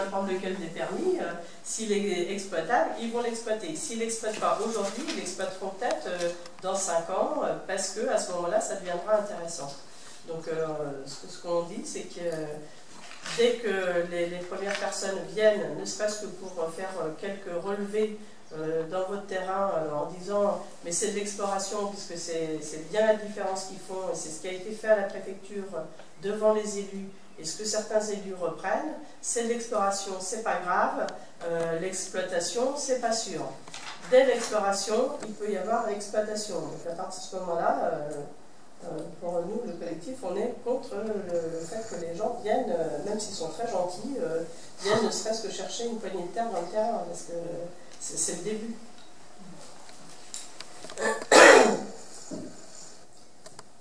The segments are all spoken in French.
n'importe lequel des permis, s'il est exploitable, ils vont l'exploiter. S'ils ne l'exploitent pas aujourd'hui, ils l'exploiteront peut-être dans 5 ans, parce qu'à ce moment-là, ça deviendra intéressant. Donc, ce qu'on dit, c'est que dès que les premières personnes viennent, ne serait-ce que pour faire quelques relevés dans votre terrain, en disant mais c'est de l'exploration, puisque c'est bien la différence qu'ils font, et c'est ce qui a été fait à la préfecture devant les élus, et ce que certains élus reprennent, c'est de l'exploration, c'est pas grave, l'exploitation, c'est pas sûr. Dès l'exploration, il peut y avoir l'exploitation. Donc à partir de ce moment-là, pour nous, le collectif, on est contre le fait que les gens viennent, même s'ils sont très gentils, viennent ne serait-ce que chercher une poignée de terre dans le terrain, parce que c'est le début.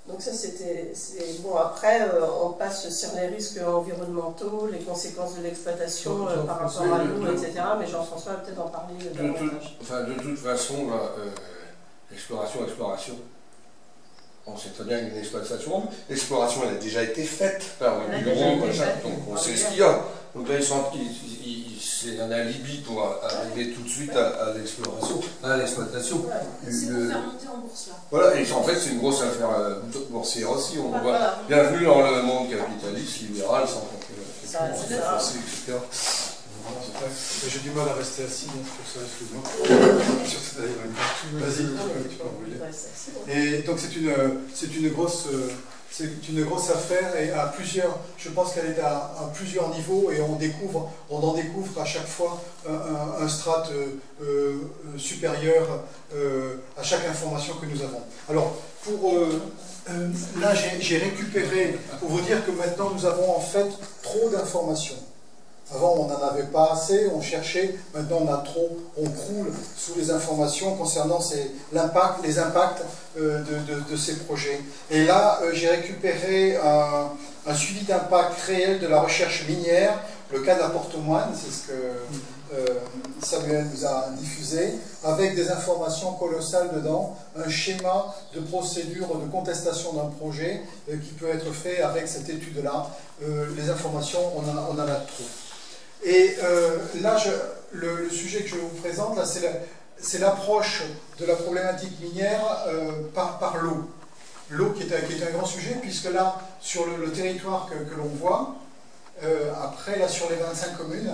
Donc ça c'était... Bon, après, on passe sur les risques environnementaux, les conséquences de l'exploitation par rapport à l'eau, etc. Mais Jean-François va peut-être en parler davantage. De toute façon, exploration. On sait très bien qu'il y a une exploitation. L'exploration, elle a déjà été faite par le bureau, donc on sait ce qu'il y a. Donc là, c'est un alibi pour arriver tout de suite à l'exploration, à l'exploitation. C'est pour faire monter en bourse là. Voilà, et en fait, c'est une grosse affaire boursière aussi. On voit bienvenue dans le monde capitaliste, libéral, sans compter foncier, etc. J'ai du mal à rester assis, hein, pour ça, excuse-moi. Vas-y, tu peux enrouler. Et donc c'est une grosse affaire, et à plusieurs, je pense qu'elle est à plusieurs niveaux, et on en découvre à chaque fois un strate supérieur à chaque information que nous avons. Alors, là j'ai récupéré, pour vous dire que maintenant nous avons en fait trop d'informations. Avant, on n'en avait pas assez, on cherchait, maintenant on a trop, on croule sous les informations concernant les impacts de ces projets. Et là, j'ai récupéré un suivi d'impact réel de la recherche minière, le cas de la Porte-aux-Moines, c'est ce que Samuel nous a diffusé, avec des informations colossales dedans, un schéma de procédure de contestation d'un projet qui peut être fait avec cette étude-là. Les informations, on en a trop. Et là, le sujet que je vous présente, là, c'est l'approche de la problématique minière par l'eau. L'eau qui est un grand sujet, puisque là, sur le territoire que l'on voit, après, là, sur les 25 communes,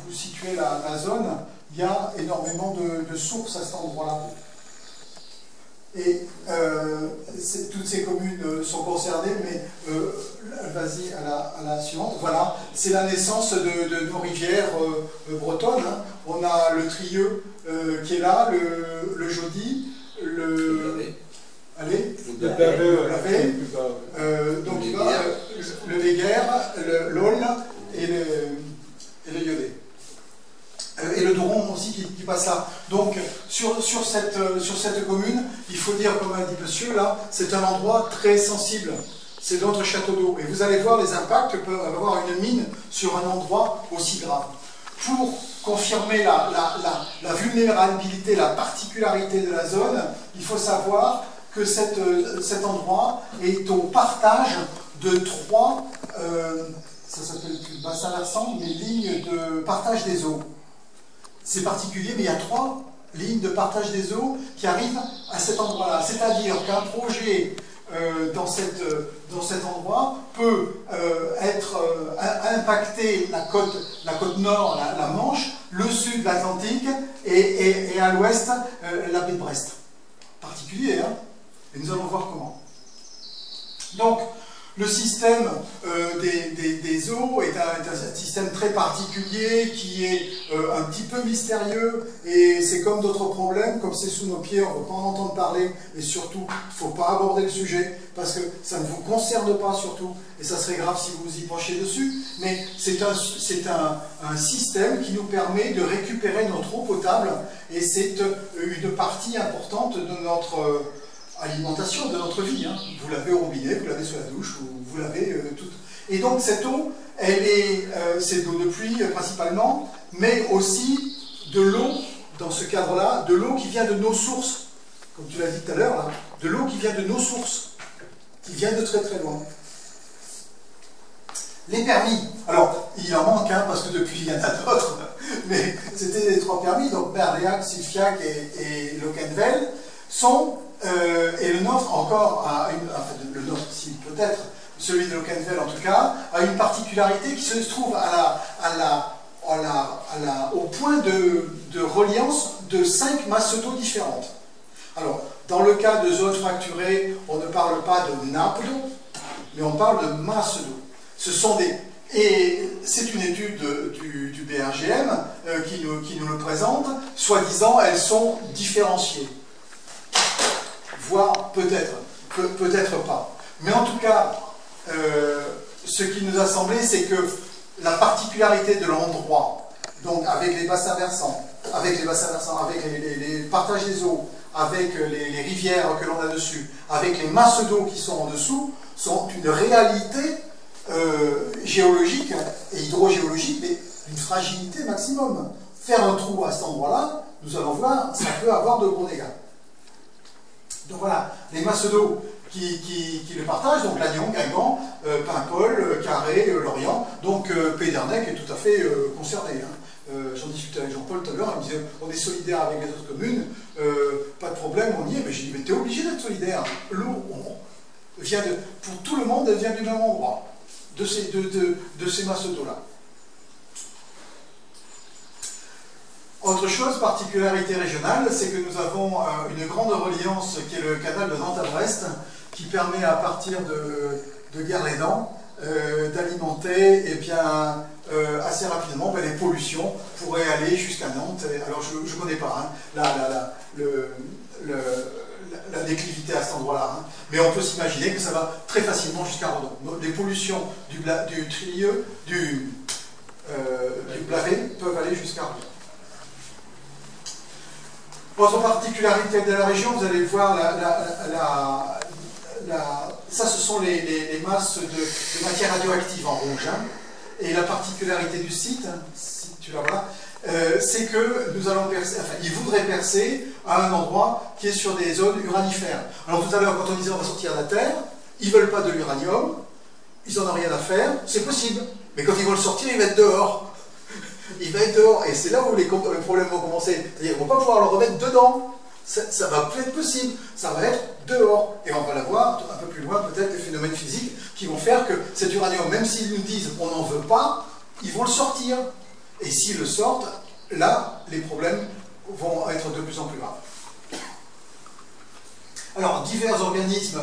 vous situez la zone, il y a énormément de sources à cet endroit-là. Et toutes ces communes sont concernées, mais vas-y à la suivante. Voilà, c'est la naissance de nos rivières bretonnes. Hein. On a le Trieux qui est là, le Jodi, le Blavet, donc il va le Véguère, l'Aulne et le Yolet. Et le Doron aussi qui passe là. Donc sur cette commune, il faut dire, comme a dit monsieur là, c'est un endroit très sensible. C'est notre château d'eau. Et vous allez voir les impacts que peut avoir une mine sur un endroit aussi grave. Pour confirmer la vulnérabilité, la particularité de la zone, il faut savoir que cet endroit est au partage de 3, ça s'appelle bassin versant, mais lignes de partage des eaux. C'est particulier, mais il y a 3 lignes de partage des eaux qui arrivent à cet endroit-là. C'est-à-dire qu'un projet dans cet endroit peut impacter la côte nord, la Manche, le sud, l'Atlantique, et à l'ouest, la baie de Brest. Particulier, hein? Et nous allons voir comment. Donc, le système des eaux est un système très particulier qui est un petit peu mystérieux, et c'est comme d'autres problèmes, comme c'est sous nos pieds, on ne veut pas en entendre parler, et surtout, il ne faut pas aborder le sujet parce que ça ne vous concerne pas surtout, et ça serait grave si vous vous y penchez dessus, mais c'est un système qui nous permet de récupérer notre eau potable, et c'est une partie importante de notre alimentation, de notre vie. Hein. Vous l'avez au robinet, vous l'avez sous la douche, vous l'avez toute. Et donc cette eau, c'est de l'eau de pluie principalement, mais aussi de l'eau, dans ce cadre-là, de l'eau qui vient de nos sources, comme tu l'as dit tout à l'heure, de l'eau qui vient de nos sources, qui vient de très très loin. Les permis, alors il en manque un parce que depuis il y en a d'autres, mais c'était les 3 permis, donc Merliac, Silfiac et Locquenvel, sont, et le nôtre encore, enfin le nôtre si peut-être, celui de Locquenvel en tout cas, a une particularité qui se trouve au point de reliance de 5 masses d'eau différentes. Alors, dans le cas de zones fracturées, on ne parle pas de nappe d'eau, mais on parle de masse d'eau. Ce sont des... Et c'est une étude du BRGM qui nous le présente. Soi-disant, elles sont différenciées. Voire peut-être pas. Mais en tout cas, ce qui nous a semblé, c'est que la particularité de l'endroit, donc avec les bassins versants, avec les partages des eaux, avec les rivières que l'on a dessus, avec les masses d'eau qui sont en dessous, sont une réalité géologique et hydrogéologique, mais d'une fragilité maximum. Faire un trou à cet endroit-là, nous allons voir, ça peut avoir de gros dégâts. Donc voilà, les masses d'eau qui le partagent, donc Lannion, Guingamp, Paimpol, Carré, Lorient, donc Pédernec est tout à fait concerné. J'en discutais avec Jean-Paul tout à l'heure, il me disait on est solidaire avec les autres communes, pas de problème, on y est, mais j'ai dit mais t'es obligé d'être solidaire. L'eau vient pour tout le monde, elle vient du même endroit, de ces masses d'eau-là. Autre chose, particularité régionale, c'est que nous avons une grande reliance qui est le canal de Nantes à Brest, qui permet à partir de Guerlédan d'alimenter assez rapidement les pollutions pourraient aller jusqu'à Nantes. Alors je ne connais pas la déclivité à cet endroit-là, mais on peut s'imaginer que ça va très facilement jusqu'à Redon. Donc, les pollutions du Trilieu, du Blavet peuvent aller jusqu'à Redon. Autre particularité de la région, vous allez voir ça ce sont les masses de matière radioactive en rouge. Et la particularité du site, si tu la vois, c'est que nous allons percer, enfin ils voudraient percer à un endroit qui est sur des zones uranifères. Alors tout à l'heure quand on disait on va sortir de la Terre, ils ne veulent pas de l'uranium, ils n'en ont rien à faire, c'est possible. Mais quand ils vont le sortir, il va être dehors. Il va être dehors, et c'est là où les problèmes vont commencer. C'est-à-dire qu'on ne va pas pouvoir le remettre dedans. Ça va plus être possible, ça va être dehors. Et on va la voir un peu plus loin, peut-être les phénomènes physiques qui vont faire que cet uranium, même s'ils nous disent on n'en veut pas, ils vont le sortir. Et s'ils le sortent, là, les problèmes vont être de plus en plus graves. Alors, divers organismes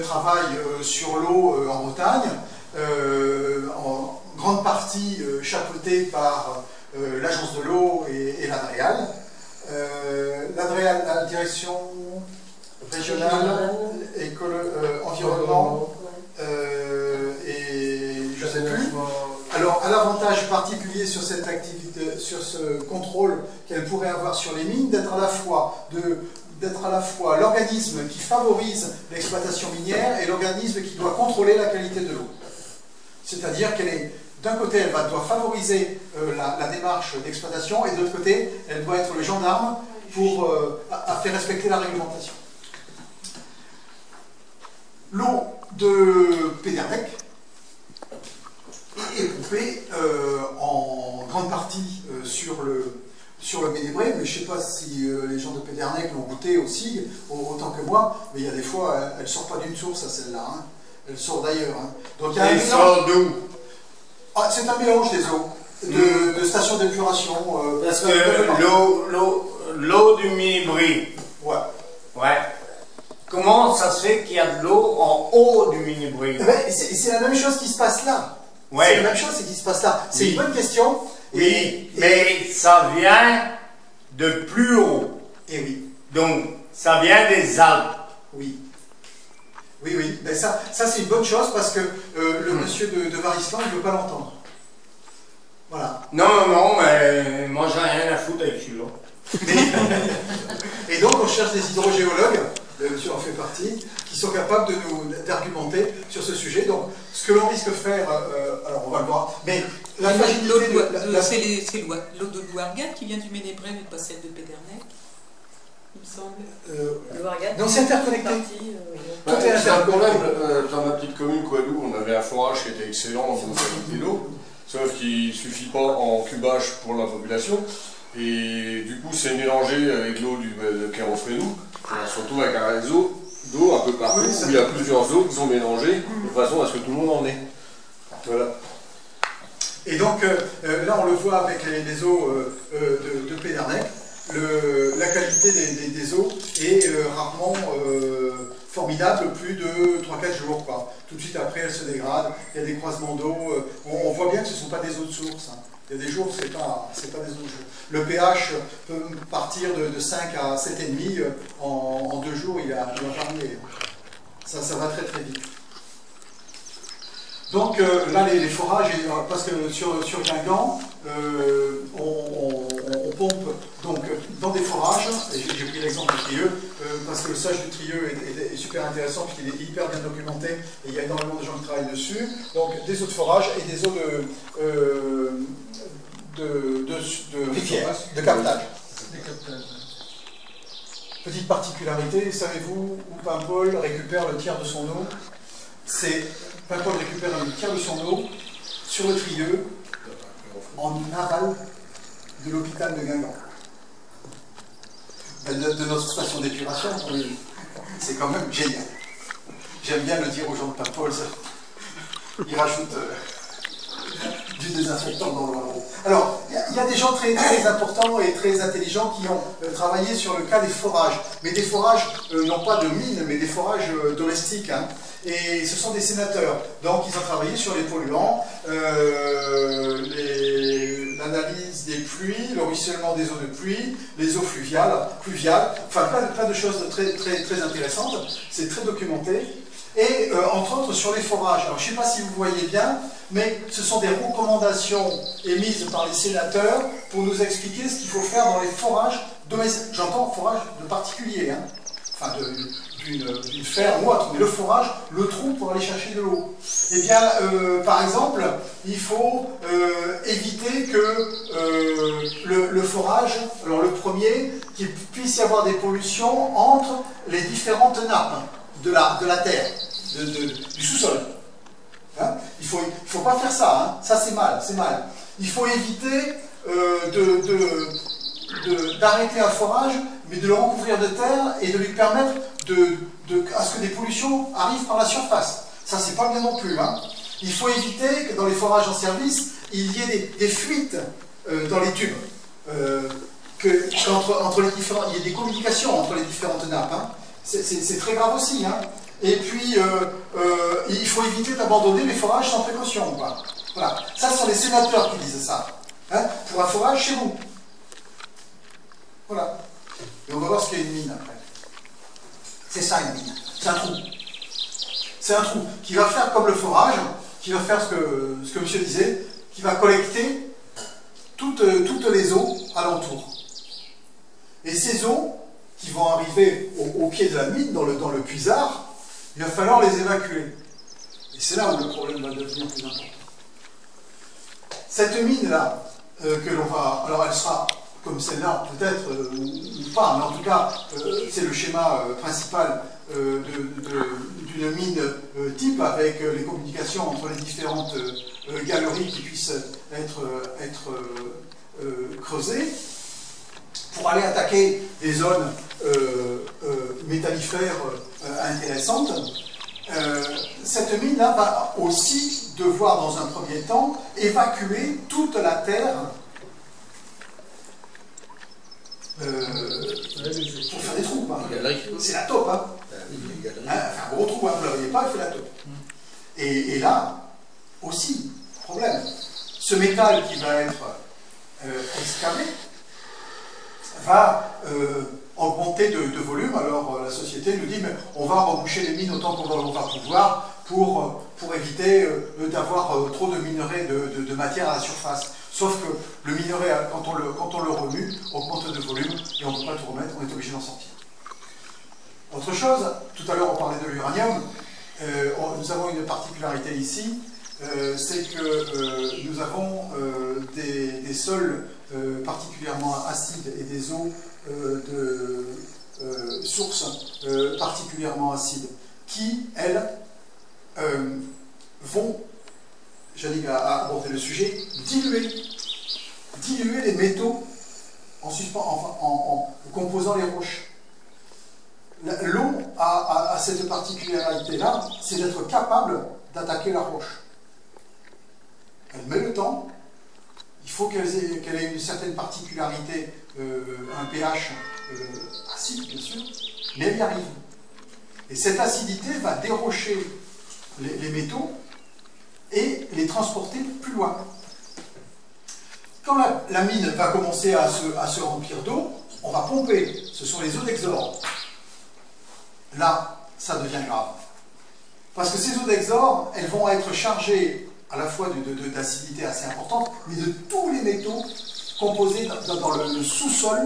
travaillent sur l'eau en Bretagne, en grande partie chapeautés par l'Agence de l'eau et l'ADREAL. L'ADREAL, la direction régionale, environnement, et je ne sais plus. Alors, à l'avantage particulier sur cette activité, sur ce contrôle qu'elle pourrait avoir sur les mines, d'être à la fois l'organisme qui favorise l'exploitation minière et l'organisme qui doit contrôler la qualité de l'eau. C'est-à-dire qu'elle est, d'un côté, elle doit favoriser la démarche d'exploitation, et de l'autre côté, elle doit être le gendarme pour faire respecter la réglementation. L'eau de Pédernec est pompée en grande partie sur le Ménébré, mais je ne sais pas si les gens de Pédernec l'ont goûté aussi, autant que moi, mais il y a des fois, elle ne sort pas d'une source, celle-là. Elle sort d'ailleurs. Donc il y a un sort d'où? C'est un mélange des eaux, de stations d'épuration. Parce que l'eau du Ménébré. Ouais. Ouais. Comment ça se fait qu'il y a de l'eau en haut du Ménébré? C'est la même chose qui se passe là. Ouais. C'est la même chose qui se passe là. C'est une bonne question. Oui, mais ça vient de plus haut. Et oui. Donc, ça vient des Alpes. Oui. Oui. Ben ça c'est une bonne chose parce que le monsieur de Varislan, il ne veut pas l'entendre. Voilà. Non, mais moi j'ai rien à foutre avec celui-là. Et donc on cherche des hydrogéologues, le monsieur en fait partie, qui sont capables d'argumenter sur ce sujet. Donc ce que l'on risque de faire, alors on va le voir, mais la fragilité... C'est l'eau de Louargat qui vient du Ménébré, mais pas celle de Pédernec. il me semble. Le Vargat, non, c'est interconnecté. Tout est interconnecté. Dans ma petite commune, Coadou, on avait un forage qui était excellent en qualité d'eau, sauf qu'il ne suffit pas en cubage pour la population. Et du coup, c'est mélangé avec l'eau de Kerofrenou. On se retrouve avec un réseau d'eau un peu partout, où il y a plusieurs eaux qui sont mélangées, de façon à ce que tout le monde en ait. Voilà. Et donc, là, on le voit avec les eaux de Pédernec. La qualité des eaux est rarement formidable, plus de 3-4 jours, quoi. Tout de suite après, elles se dégradent, il y a des croisements d'eau. On voit bien que ce ne sont pas des eaux de source. Hein. Il y a des jours, c'est pas des eaux de source. Le pH peut partir de 5 à 7,5. En 2 jours, il a varié. Ça va très très vite. Donc là, les forages, parce que sur Guingamp, on pompe donc, dans des forages, et j'ai pris l'exemple du Trieux, parce que le sage du Trieux est super intéressant, puisqu'il est hyper bien documenté, et il y a énormément de gens qui travaillent dessus. Donc des eaux de forage et des eaux de captage. Petite particularité, savez-vous où Paimpol récupère le tiers de son eau? Paimpol récupère le tiers de son eau sur le Trieux, en aval de l'hôpital de Guingamp. De notre station d'épuration, c'est quand même génial. J'aime bien le dire aux gens de Paimpol, ils rajoutent du désinfectant dans l'eau. Alors, il y a des gens très, très importants et très intelligents qui ont travaillé sur le cas des forages. Mais des forages, non pas de mines, mais des forages domestiques. Hein. Et ce sont des sénateurs. Donc, ils ont travaillé sur les polluants, l'analyse des pluies, le ruissellement des eaux de pluie, les eaux fluviales, enfin plein de choses très, très, très intéressantes. C'est très documenté. Et entre autres sur les forages. Alors je ne sais pas si vous voyez bien, mais ce sont des recommandations émises par les sénateurs pour nous expliquer ce qu'il faut faire dans les forages domestiques. J'entends forage de particulier, hein. Enfin d'une ferme ou autre, mais le forage, le trou pour aller chercher de l'eau. Eh bien, par exemple, il faut éviter que le forage, alors le premier, qu'il puisse y avoir des pollutions entre les différentes nappes de la terre, du sous-sol. Hein, il faut pas faire ça, hein. Ça c'est mal. Il faut éviter d'arrêter un forage, mais de le recouvrir de terre et de lui permettre à ce que des pollutions arrivent par la surface. Ça c'est pas bien non plus. Hein. Il faut éviter que dans les forages en service, il y ait des fuites dans les tubes. Entre les différents, il y ait des communications entre les différentes nappes. Hein. C'est très grave aussi. Hein. Et puis, il faut éviter d'abandonner les forages sans précaution. Quoi. Voilà. Ça, ce sont les sénateurs qui disent ça. Hein, pour un forage chez vous. Voilà. Et on va voir ce qu'est une mine après. C'est ça une mine. C'est un trou. C'est un trou qui va faire comme le forage, qui va faire ce que monsieur disait, qui va collecter toutes les eaux alentour. Et ces eaux qui vont arriver au pied de la mine, dans le puisard, il va falloir les évacuer. Et c'est là où le problème va devenir plus important. Cette mine-là, que l'on va... Alors elle sera comme celle-là, peut-être, ou pas, mais en tout cas, c'est le schéma principal d'une mine type, avec les communications entre les différentes galeries qui puissent être creusées, pour aller attaquer des zones métallifères intéressantes. Cette mine-là va aussi devoir, dans un premier temps, évacuer toute la terre pour faire des trous. Hein. C'est la taupe. Hein. Un gros trou, hein, vous ne la voyez pas, il fait la taupe. Et là, aussi, problème. Ce métal qui va être excavé va augmenter de volume. Alors la société nous dit, mais on va reboucher les mines autant qu'on va pouvoir pour éviter d'avoir trop de minerais de matière à la surface. Sauf que le minerai, quand on le remue, augmente de volume et on ne peut pas tout remettre, on est obligé d'en sortir. Autre chose, tout à l'heure on parlait de l'uranium, nous avons une particularité ici, c'est que nous avons des sols particulièrement acides et des eaux sources particulièrement acides, qui, elles, vont, j'allais aborder le sujet, diluer les métaux en composant les roches. L'eau a cette particularité-là, c'est d'être capable d'attaquer la roche. Elle met le temps, il faut qu'elle ait une certaine particularité, un pH acide bien sûr, mais elle y arrive. Et cette acidité va dérocher les métaux et les transporter plus loin. Quand la mine va commencer à se remplir d'eau, on va pomper, ce sont les eaux d'exore. Là, ça devient grave. Parce que ces eaux d'exore, elles vont être chargées à la fois d'acidité assez importante, mais de tous les métaux composés dans le sous-sol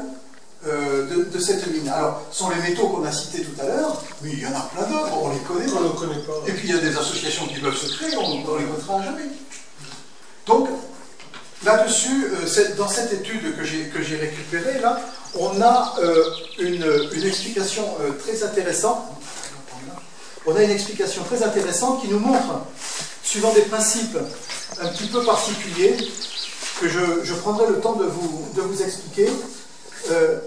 de cette mine. Alors, ce sont les métaux qu'on a cités tout à l'heure, mais il y en a plein d'autres, on les connaît. On ne connaît pas. Et puis il y a des associations qui peuvent se créer, on ne les connaîtra jamais. Donc, là-dessus, dans cette étude que j'ai récupérée, là, on a une explication très intéressante. On a une explication très intéressante qui nous montre, suivant des principes un petit peu particuliers, que je prendrai le temps de vous expliquer,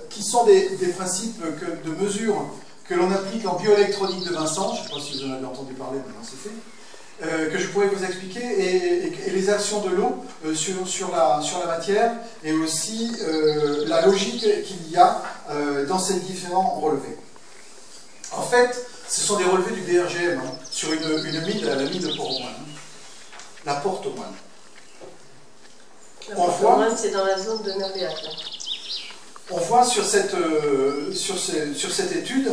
qui sont des principes de mesure que l'on applique en bioélectronique de Vincent. Je ne sais pas si vous en avez entendu parler, maintenant c'est fait. Que je pourrais vous expliquer, et les actions de l'eau sur la matière, et aussi la logique qu'il y a dans ces différents relevés. En fait, ce sont des relevés du BRGM, hein, sur une mine, la mine de Port-au-Moine. La Porte-au-Moine. La Porte-au-Moine, c'est dans la zone de Mervéac. On voit sur cette étude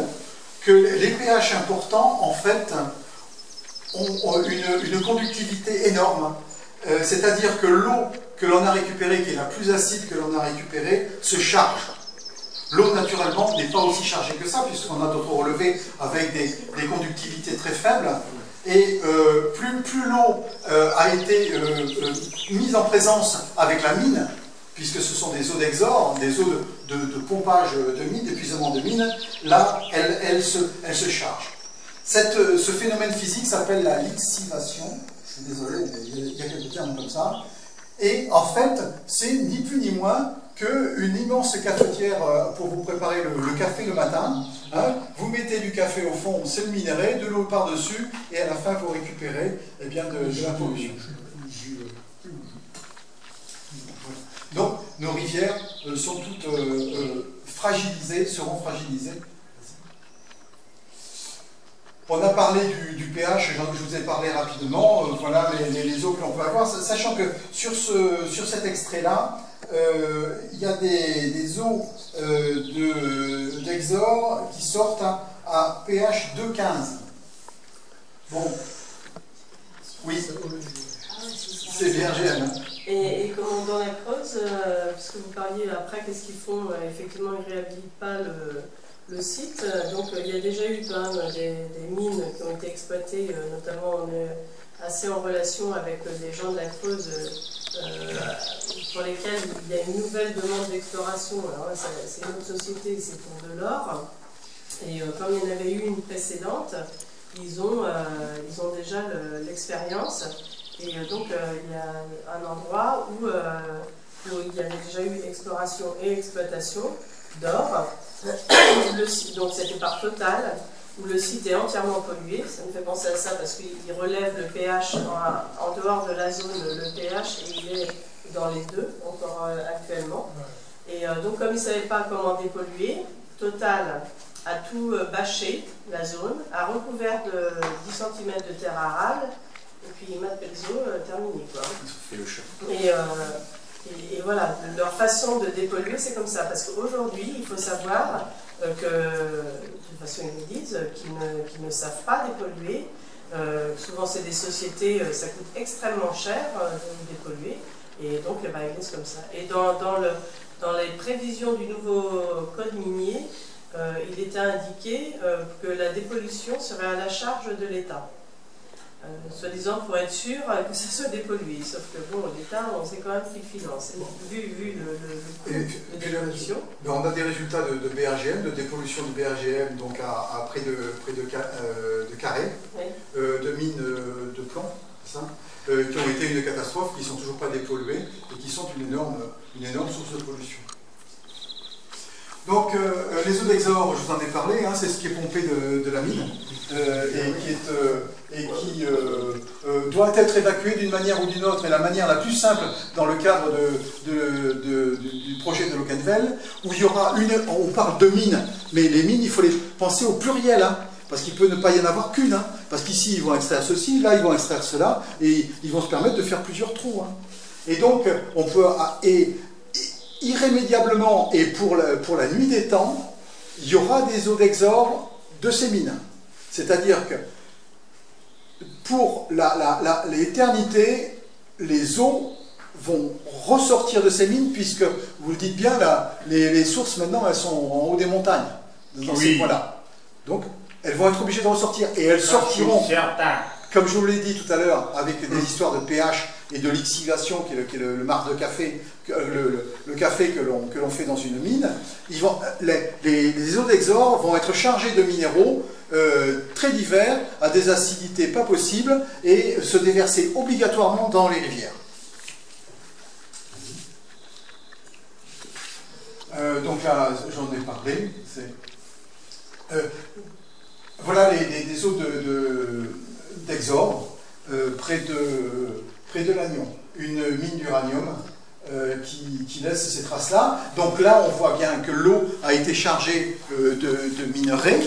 que les pH importants, en fait, ont une conductivité énorme. C'est-à-dire que l'eau que l'on a récupérée, qui est la plus acide que l'on a récupérée, se charge. L'eau, naturellement, n'est pas aussi chargée que ça, puisqu'on a d'autres relevés avec des conductivités très faibles. Et plus l'eau a été mise en présence avec la mine, puisque ce sont des eaux d'exore, des eaux de pompage de mine, d'épuisement de mine, là, elle se charge. Ce phénomène physique s'appelle la lixivation. Je suis désolé, mais il y a quelques termes comme ça. Et en fait, c'est ni plus ni moins qu'une immense cafetière pour vous préparer le café le matin. Hein. Vous mettez du café au fond, c'est le minerai, de l'eau par-dessus, et à la fin, vous récupérez de la pollution. Donc, nos rivières sont toutes fragilisées, seront fragilisées. On a parlé du pH, je vous ai parlé rapidement, voilà les eaux que l'on peut avoir, sachant que sur cet extrait-là, il y a des eaux d'exore qui sortent à pH 2,15. Bon, oui, c'est BRGM. Hein. Et comment dans la Creuse, puisque vous parliez après, qu'est-ce qu'ils font? Effectivement, ils ne réhabilitent pas le site. Donc il y a déjà eu quand même des mines qui ont été exploitées, notamment on est assez en relation avec des gens de la Creuse pour lesquels il y a une nouvelle demande d'exploration. Alors là, c'est une autre société, c'est pour de l'or. Et comme il y en avait eu une précédente, ils ont déjà l'expérience. Et donc il y a un endroit où il y a déjà eu exploration et exploitation d'or. Donc c'était par Total, où le site est entièrement pollué. Ça me fait penser à ça parce qu'il relève le pH en dehors de la zone, le pH, et il est dans les deux encore actuellement. Et donc comme ils ne savaient pas comment dépolluer, Total a tout bâché, la zone, a recouvert de 10 cm de terre arable, et puis ils mettent les eaux terminées, quoi. Et voilà, leur façon de dépolluer, c'est comme ça. Parce qu'aujourd'hui, il faut savoir que, de toute façon, ils nous disent qu'ils ne savent pas dépolluer. Souvent, c'est des sociétés, ça coûte extrêmement cher de dépolluer. Et donc, ils laissent comme ça. Et dans les prévisions du nouveau code minier, il était indiqué que la dépollution serait à la charge de l'État. soi-disant pour être sûr que ça soit dépollué. Sauf que bon, l'État, on sait quand même qu'il finance. Vu le coût de dépollution. On a des résultats de BRGM, de dépollution de BRGM, donc à près de Carré, oui. De mines de plomb, ça, qui ont été une catastrophe, qui ne sont toujours pas dépolluées et qui sont une énorme source de pollution. Donc les eaux d'exor, je vous en ai parlé, hein, c'est ce qui est pompé de la mine et qui doit être évacué d'une manière ou d'une autre. Et la manière la plus simple dans le cadre du projet de Locquenvel, où il y aura on parle de mines, mais les mines, il faut les penser au pluriel, hein, parce qu'il peut ne pas y en avoir qu'une, hein, parce qu'ici ils vont extraire ceci, là ils vont extraire cela, et ils vont se permettre de faire plusieurs trous. Hein. Et donc on peut... irrémédiablement et pour la nuit des temps, il y aura des eaux d'exor de ces mines. C'est-à-dire que pour l'éternité, les eaux vont ressortir de ces mines, puisque, vous le dites bien, là, les sources maintenant, elles sont en haut des montagnes, dans ces points-là. Donc, elles vont être obligées de ressortir, et elles sortiront, comme je vous l'ai dit tout à l'heure, avec des histoires de pH et de lixivation, qui est le marc de café, le café que l'on fait dans une mine, les eaux d'exor vont être chargées de minéraux très divers, à des acidités pas possibles, et se déverser obligatoirement dans les rivières. Donc là, j'en ai parlé. Voilà des eaux d'exor près de Lannion, une mine d'uranium qui laisse ces traces-là. Donc là, on voit bien que l'eau a été chargée de minerais.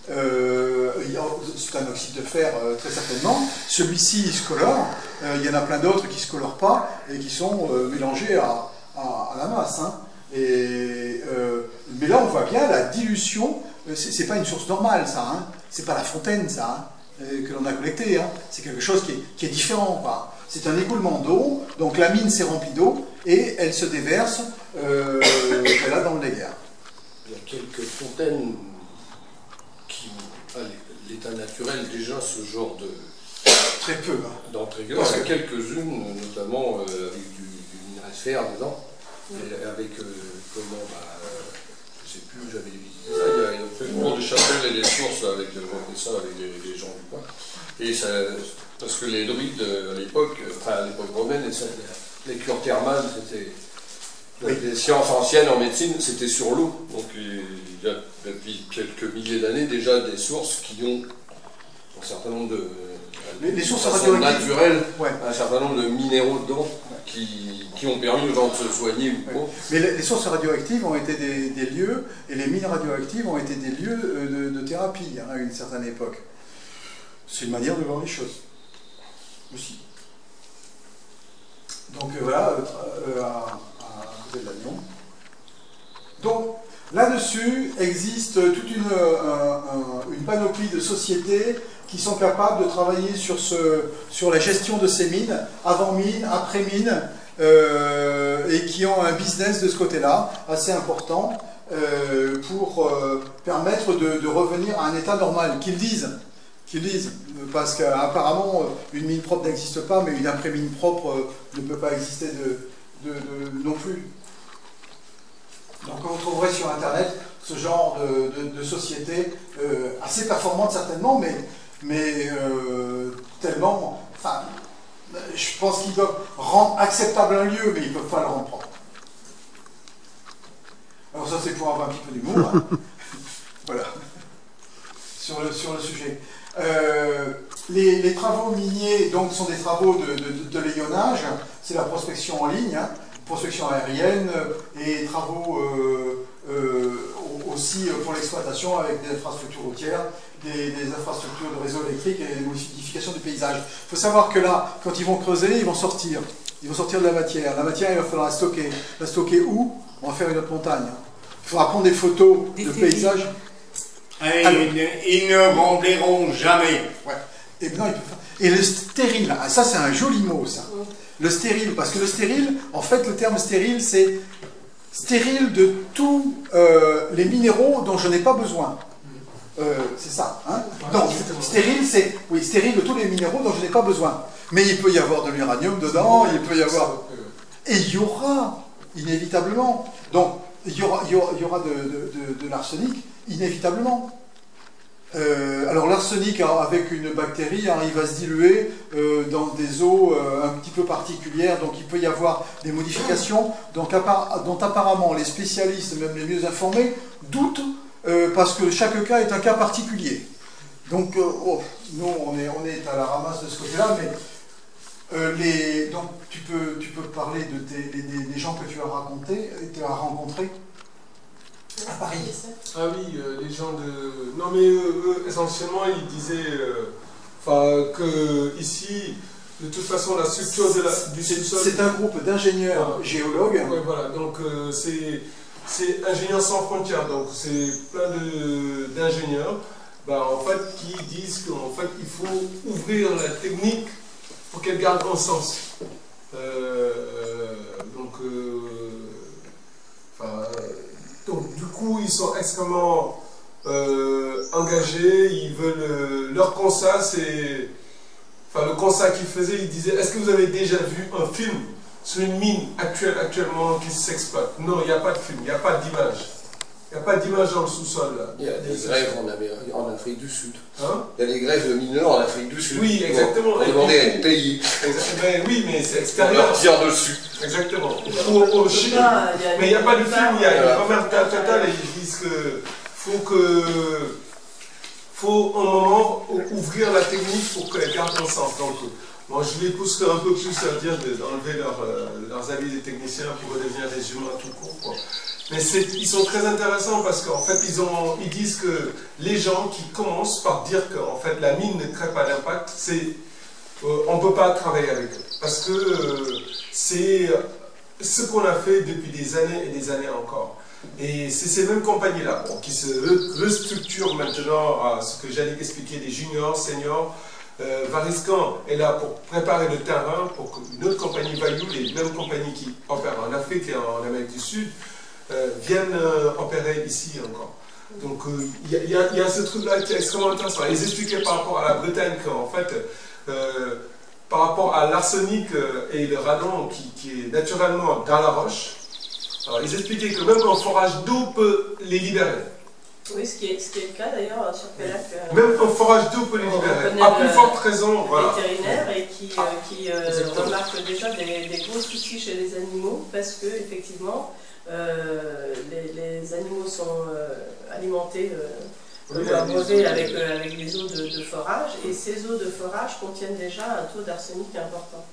C'est un oxyde de fer, très certainement. Celui-ci, il se colore. Il y en a plein d'autres qui ne se colorent pas et qui sont mélangés à la masse. Hein. Mais là, on voit bien la dilution. C'est pas une source normale, ça. Hein. C'est pas la fontaine, ça, hein, que l'on a collecté. Hein. C'est quelque chose qui est différent. C'est un écoulement d'eau. Donc la mine s'est remplie d'eau et elle se déverse là dans le Léguerre. Il y a quelques fontaines qui ont à l'état naturel déjà ce genre de... Très peu. Hein. D'entrée. Il y a quelques-unes, notamment avec du minerai de fer dedans. Et avec, je sais plus, j'avais visité ça, il y a fait le tour des chapelles et des sources avec les gens du coin. Et ça, parce que les druides à l'époque romaine, les cures thermales, c'était les sciences anciennes en médecine, c'était sur l'eau. Donc il y a depuis quelques milliers d'années déjà des sources qui ont un certain nombre de les sources naturelles, un certain nombre de minéraux dedans qui ont permis aux gens de se soigner ou pas. Mais les sources radioactives ont été des lieux, et les mines radioactives ont été des lieux de thérapie à une certaine époque. C'est une manière de voir les choses aussi. Donc voilà, à côté de Lannion. Donc là-dessus existe toute une panoplie de sociétés qui sont capables de travailler sur la gestion de ces mines, avant mine, après mine, et qui ont un business de ce côté-là assez important pour permettre de revenir à un état normal, qu'ils disent, parce qu'apparemment une mine propre n'existe pas, mais une après-mine propre ne peut pas exister non plus. Donc vous trouverez sur Internet ce genre de société assez performante certainement, mais tellement... Enfin, je pense qu'ils peuvent rendre acceptable un lieu, mais ils ne peuvent pas le rendre propre. Alors ça c'est pour avoir un petit peu d'humour. Hein. Voilà. Sur le sujet. Les travaux miniers donc, sont des travaux de layonnage, c'est la prospection en ligne, hein, prospection aérienne et travaux aussi pour l'exploitation avec des infrastructures routières, des infrastructures de réseau électrique et des modifications du paysage. Il faut savoir que là, quand ils vont creuser, ils vont sortir de la matière. La matière, il va falloir la stocker. La stocker où? On va faire une autre montagne. Il faudra prendre des photos de paysage. Ils ne rempleront jamais. Ouais. Et, non, et le stérile, ça c'est un joli mot ça. Le stérile, parce que le stérile, en fait le terme stérile c'est stérile de tous les minéraux dont je n'ai pas besoin. C'est ça, hein? Non, stérile, c'est... Oui, stérile de tous les minéraux dont je n'ai pas besoin. Mais il peut y avoir de l'uranium dedans, il peut y avoir... Et il y aura, inévitablement. Donc, il y aura de l'arsenic, inévitablement. Alors l'arsenic avec une bactérie, hein, il va se diluer dans des eaux un petit peu particulières, donc il peut y avoir des modifications dont apparemment les spécialistes, même les mieux informés, doutent parce que chaque cas est un cas particulier. Donc nous on est à la ramasse de ce côté-là, mais donc tu peux parler des gens que tu as rencontrés à Paris. Ah oui, les gens de... Non mais essentiellement ils disaient que ici, de toute façon la structure du sous-sol... C'est un groupe d'ingénieurs géologues. Ouais, voilà, donc c'est Ingénieurs sans frontières, donc c'est plein d'ingénieurs en fait, qui disent qu'en fait il faut ouvrir la technique pour qu'elle garde un sens. Donc du coup, ils sont extrêmement engagés, ils veulent... leur constat, c'est... Enfin, le constat qu'ils faisaient, ils disaient, est-ce que vous avez déjà vu un film sur une mine actuellement qui s'exploite? Non, il n'y a pas de film, il n'y a pas d'image. Il n'y a pas d'image dans le sous-sol, là. Il y a des grèves en Afrique du Sud. Hein? Il y a des grèves de mineurs en Afrique du Sud. Oui, exactement. On demandait à être payé. Oui, mais c'est On extérieur. leur tire dessus. Exactement. Au Chili. Mais il n'y a pas de film, il y a pas mal de total, et ils disent que faut un moment ouvrir la technique pour qu'elle garde un sens. Donc, moi, je les pousserai un peu plus à dire d'enlever leurs avis des techniciens pour redevenir des humains tout court, quoi. Mais ils sont très intéressants parce qu'en fait, ils disent que les gens qui commencent par dire que en fait, la mine ne crée pas d'impact, on ne peut pas travailler avec eux. Parce que c'est ce qu'on a fait depuis des années et des années encore. Et c'est ces mêmes compagnies-là qui se restructurent maintenant à ce que j'allais expliquer des juniors, seniors. Variscan est là pour préparer le terrain pour qu'une autre compagnie Value, les mêmes compagnies qui opèrent en Afrique et en Amérique du Sud, viennent opérer ici encore. Donc il y a ce truc-là qui est extrêmement intéressant. Ils expliquaient par rapport à la Bretagne qu'en fait, par rapport à l'arsenic et le radon qui est naturellement dans la roche, alors ils expliquaient que même un forage d'eau peut les libérer. Oui, ce qui est le cas d'ailleurs sur Pélac. Même un forage d'eau peut les libérer. À plus forte raison, voilà. Vétérinaire et qui remarque déjà des gros soucis chez les animaux parce que effectivement les animaux sont alimentés abreuvés avec les eaux de forage et ces eaux de forage contiennent déjà un taux d'arsenic important.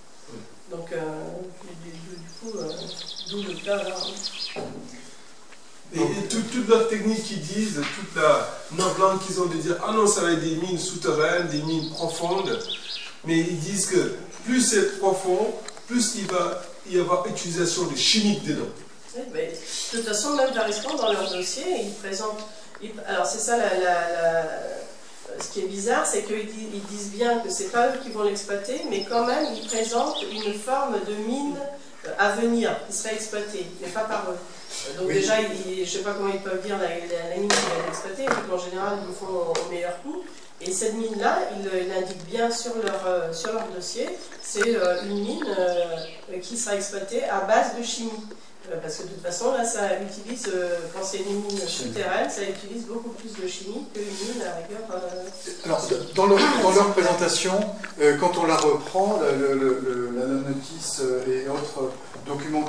Donc du coup, d'où le cas là. Et toute leur technique qu'ils disent, toute la langue qu'ils ont de dire ah non, ça va être des mines souterraines, des mines profondes, mais ils disent que plus c'est profond, plus il va y avoir utilisation de chimiques dedans. Oui, mais, de toute façon, même Variscan, dans leur dossier, ils présentent. Alors c'est ça ce qui est bizarre, c'est qu'ils disent bien que c'est pas eux qui vont l'exploiter, mais quand même ils présentent une forme de mine à venir qui serait exploitée, mais pas par eux. Donc oui. Déjà, je ne sais pas comment ils peuvent dire la mine qui va être exploitée, donc en général ils le font au meilleur coût. Et cette mine-là, ils l'indiquent bien sur leur dossier, c'est une mine qui sera exploitée à base de chimie. Parce que de toute façon, là, ça utilise, quand c'est une mine souterraine, ça utilise beaucoup plus de chimie qu'une mine à rigueur. Alors, dans leur présentation, quand on la reprend, la notice et autres documents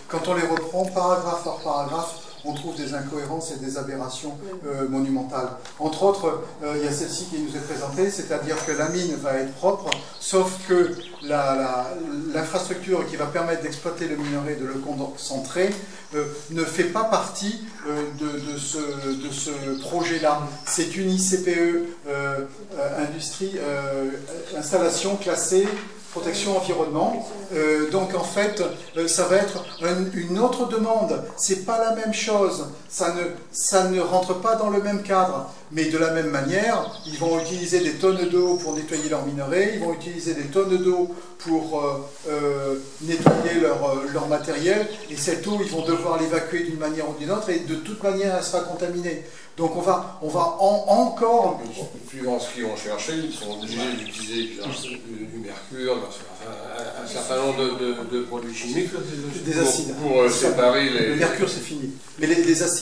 quand on les reprend paragraphe par paragraphe, on trouve des incohérences et des aberrations monumentales. Entre autres, il y a celle-ci qui nous est présentée, c'est-à-dire que la mine va être propre, sauf que l'infrastructure qui va permettre d'exploiter le minerai, de le concentrer, ne fait pas partie de ce projet-là. C'est une ICPE, installation classée protection environnement. Donc en fait, ça va être une autre demande. C'est pas la même chose. Ça ne rentre pas dans le même cadre. Mais de la même manière, ils vont utiliser des tonnes d'eau pour nettoyer leurs minerais, ils vont utiliser des tonnes d'eau pour nettoyer leur matériel, et cette eau, ils vont devoir l'évacuer d'une manière ou d'une autre, et de toute manière, elle sera contaminée. Donc on va encore... Suivant ce qu'ils vont chercher, ils sont obligés d'utiliser du mercure, un certain nombre de produits chimiques des acides. pour séparer les... Le mercure, c'est fini. Mais les acides...